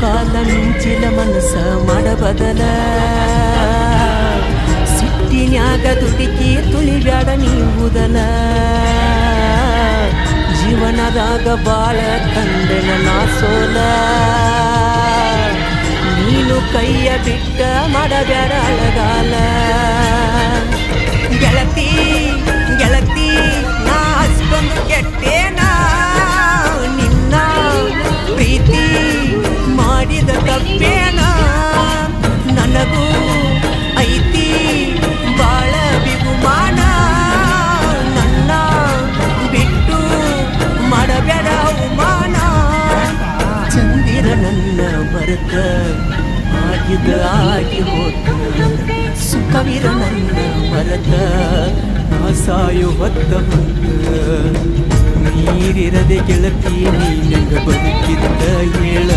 ಕಾಲ ಮಿಂಚಿನ ಮನಸ್ಸ ಮಾಡಬದಲ ಸಿಟ್ಟಿನ್ಯಾಗ ದುಡುಕಿ ತುಳಿಬ್ಯಾಡ ನೀವುದಲ ಜೀವನದಾಗ ಬಾಳ ಕಂಡೆನ ನಾ ಸೋಲ ನೀನು ಕೈಯ ಬಿಟ್ಟ ಮಾಡಬ್ಯಾಡ ಅಳಗಾಲ ಗೆಳತಿ ಗೆಳತಿ ನಾ ಅಷ್ಟೊಂದು ಕೆಟ್ಟೇನಾ ನಿನ್ನ ಪ್ರೀತಿ ಮಾಡಿದ ತಪ್ಪೇನ ನನಗೂ ಐತಿ ಬಾಳ ಬಿಗುಮಾನ ನನ್ನ ಬಿಟ್ಟು ಮಾಡಬೇಡ ಅವಮಾನ ಚಂದಿರ ನನ್ನ ಮರೆತ ಆಗಿದ ಆಗಿ ಹೋತ ಸುಖವಿರ ನನ್ನ ಮರೆತ ಸಾಯು ಹೊತ್ತ ನೀರಿರದೆ ಗೆಳತಿ ನೀ ನಂಗ ಬದುಕಿದ್ದ ಹೇಳ